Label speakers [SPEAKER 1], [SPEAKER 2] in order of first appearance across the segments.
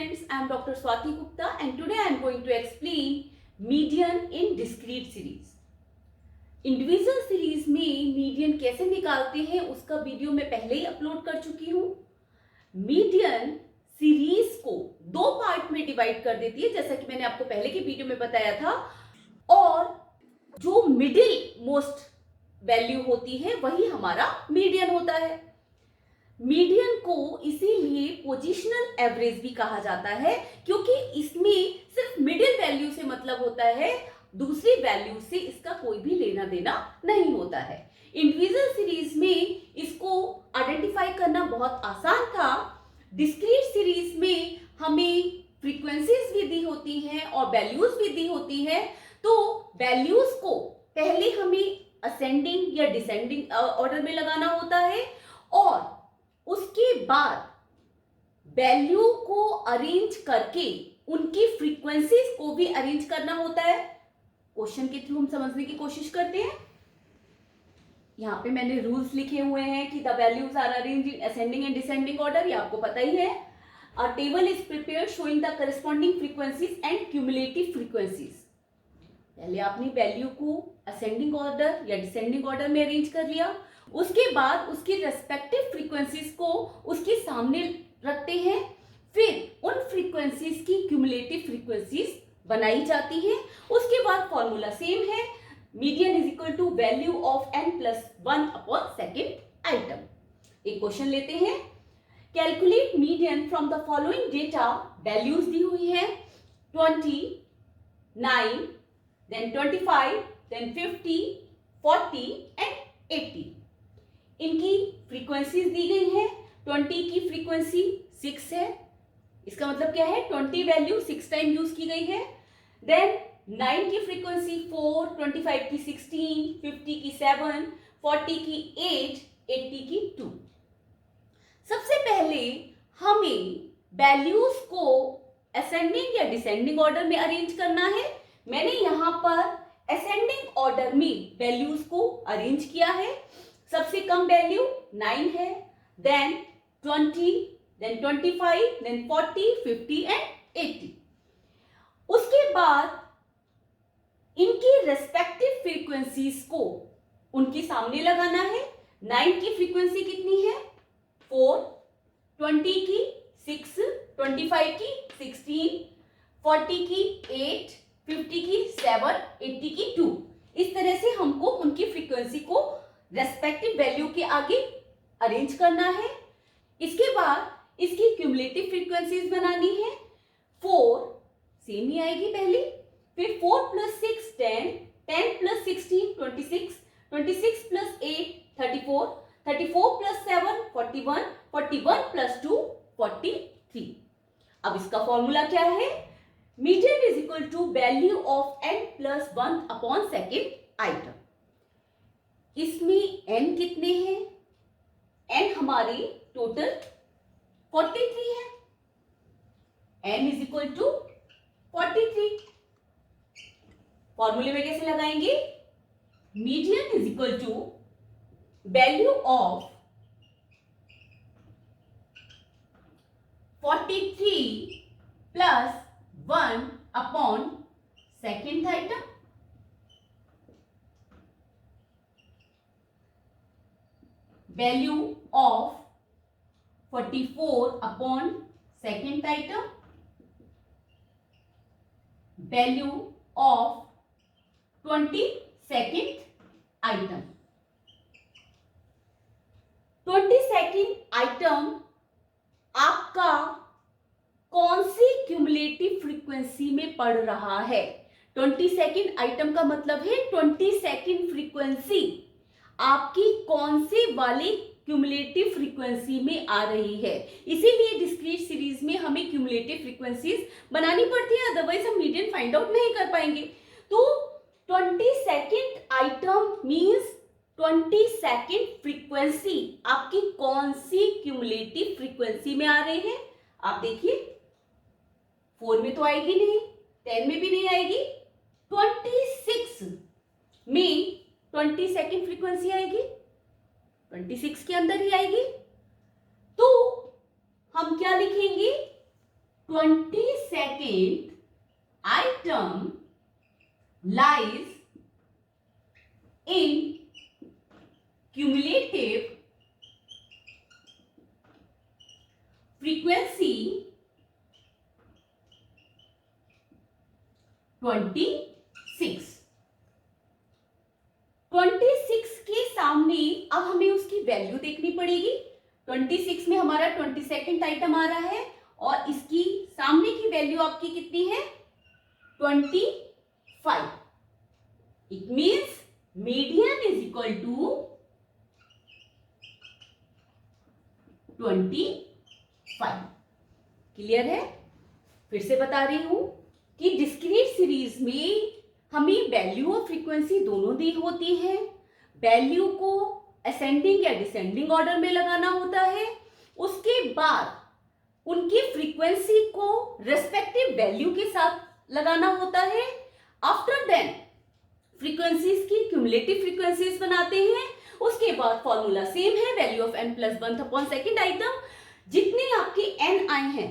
[SPEAKER 1] students, I am Dr. Swati Gupta and today I am going to explain median in discrete series. Individual series में median कैसे निकालते हैं उसका video मैं पहले ही अपलोड कर चुकी हूँ। मीडियन सीरीज को दो पार्ट में डिवाइड कर देती है जैसा कि मैंने आपको पहले के वीडियो में बताया था, और जो मिडिल मोस्ट वैल्यू होती है वही हमारा मीडियन होता है। मीडियन को इसीलिए पोजिशनल एवरेज भी कहा जाता है क्योंकि इसमें सिर्फ मिडिल वैल्यू से मतलब होता है, दूसरी वैल्यू से इसका कोई भी लेना देना नहीं होता है। इंडिविजुअल सीरीज में इसको आइडेंटिफाई करना बहुत आसान था। डिस्क्रीट सीरीज में हमें फ्रीक्वेंसीज भी दी होती हैं और वैल्यूज भी दी होती है, तो वैल्यूज को पहले हमें असेंडिंग या डिसेंडिंग ऑर्डर में लगाना होता है और उसके बाद वैल्यू को अरेंज करके उनकी फ्रीक्वेंसीज को भी अरेंज करना होता है। क्वेश्चन के थ्रू हम समझने की कोशिश करते हैं। यहां पे मैंने रूल्स लिखे हुए हैं कि the values are arranged in ascending and descending order, ये आपको पता ही है। A table is prepared showing the corresponding frequencies and cumulative frequencies. पहले आपने वैल्यू को असेंडिंग ऑर्डर या डिसेंडिंग ऑर्डर में अरेंज कर लिया, उसके बाद उसकी रेस्पेक्टिव फ्रीक्वेंसीज को उसके सामने रखते हैं, फिर उन फ्रीक्वेंसीज की क्यूमुलेटिव फ्रीक्वेंसीज बनाई जाती है। उसके बाद फॉर्मूला सेम है, median is equal to value of n+1 upon second item. एक क्वेश्चन लेते हैं, calculate median from the following data. Values दी हुई है 20, 9, then 25, then 50, 40 and 80। इनकी फ्रीक्वेंसीज दी गई है। 20 की फ्रीक्वेंसी 6 है, इसका मतलब क्या है 20 वैल्यू 6 टाइम यूज की गई है। देन 9 की फ्रीक्वेंसी 4, 25 की 16, 50 की 7, 40 की 8, 80 की 2। सबसे पहले हमें वैल्यूज को असेंडिंग या डिसेंडिंग ऑर्डर में अरेंज करना है। मैंने यहां पर असेंडिंग ऑर्डर में वैल्यूज को अरेंज किया है। सबसे कम वैल्यू 9 है, देन 20, देन 25, देन 40, 50 एंड 80। उसके बाद इनकी रेस्पेक्टिव फ्रीक्वेंसीज को उनके सामने लगाना है। 9 की फ्रीक्वेंसी कितनी है 4, 20 की 6, 25 की 16, 40 की 8, 50 की 7, 80 की 2। इस तरह से हमको उनकी फ्रीक्वेंसी को रेस्पेक्टिव वैल्यू के आगे अरेंज करना है। इसके बाद इसकी क्यूमुलेटिव फ्रीक्वेंसीज बनानी है। 4 सेम ही आएगी पहली, फिर 4 + 6 10, 10 + 16 26, 26 + 8 34, 34 + 7 41, 41 + 2 43। अब इसका फॉर्मूला क्या है, median is equal to value of n+1 upon second item. इसमें n कितने हैं, n हमारी टोटल 43 है। n is equal to 43। फॉर्मूले में कैसे लगाएंगे, median is equal to value of 43 plus 1 upon second item. Value of 44 upon second item, value of 22nd item. 22nd item आपका कौन सी क्यूमुलेटिव फ्रीक्वेंसी में पड़ रहा है। 22nd आइटम का मतलब है 22nd फ्रीक्वेंसी आपकी कौन से वाली क्यूमुलेटिव फ्रीक्वेंसी में आ रही है। इसीलिए डिस्क्रीट सीरीज में हमें क्यूमुलेटिव फ्रीक्वेंसीज बनानी पड़ती है, अदरवाइज हम मीडियन फाइंड आउट नहीं कर पाएंगे। तो 22nd item means 22nd frequency आपकी कौन सी क्यूमुलेटिव फ्रीक्वेंसी में आ रहे हैं। आप देखिए 4 में तो आएगी नहीं, 10 में भी नहीं आएगी, 26 में 22nd फ्रीक्वेंसी आएगी, 26 के अंदर ही आएगी। तो हम क्या लिखेंगे, 22nd item lies in cumulative frequency 26। 26 के सामने अब हमें उसकी वैल्यू देखनी पड़ेगी। 26 में हमारा 22nd आइटम आ रहा है और इसकी सामने की वैल्यू आपकी कितनी है? 25। It means median is equal to 25। Clear है? फिर से बता रही हूं कि डिस्क्रीट सीरीज में हमें वैल्यू और फ्रीक्वेंसी दोनों दी होती है। वैल्यू को असेंडिंग या डिसेंडिंग ऑर्डर में लगाना होता है, उसके बाद उनकी फ्रीक्वेंसी को रेस्पेक्टिव वैल्यू के साथ लगाना होता है। आफ्टर देन फ्रीक्वेंसीज की क्यूमुलेटिव फ्रीक्वेंसीज बनाते हैं। उसके बाद फॉर्मूला सेम है, value of n plus 1 upon second item. जितने आपके n आए हैं,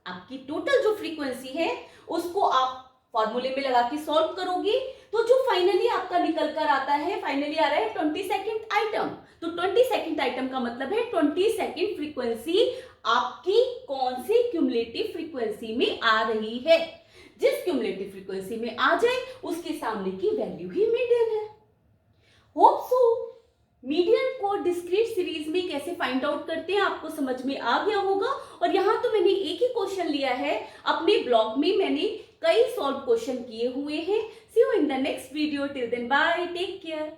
[SPEAKER 1] आपकी टोटल जो फ्रीक्वेंसी है उसको आप फॉर्मूले में लगा के सॉल्व करोगे तो जो फाइनली आपका निकल कर आता है, फाइनली आ रहा है 22nd आइटम। तो 22nd आइटम का मतलब है 22nd फ्रीक्वेंसी आपकी कौन सी क्यूमुलेटिव फ्रीक्वेंसी में आ रही है। जिस क्यूमुलेटिव फ्रीक्वेंसी में आ जाए उसके सामने की वैल्यू ही मीडियन है। होप सो मीडियन को डिस्क्रीट सीरीज में कैसे फाइंड आउट करते हैं आपको समझ में आ गया होगा। और यहाँ तो मैंने एक ही क्वेश्चन लिया है, अपने ब्लॉग में मैंने कई सॉल्व क्वेश्चन किए हुए हैं। See you in the next video, till then bye, take care.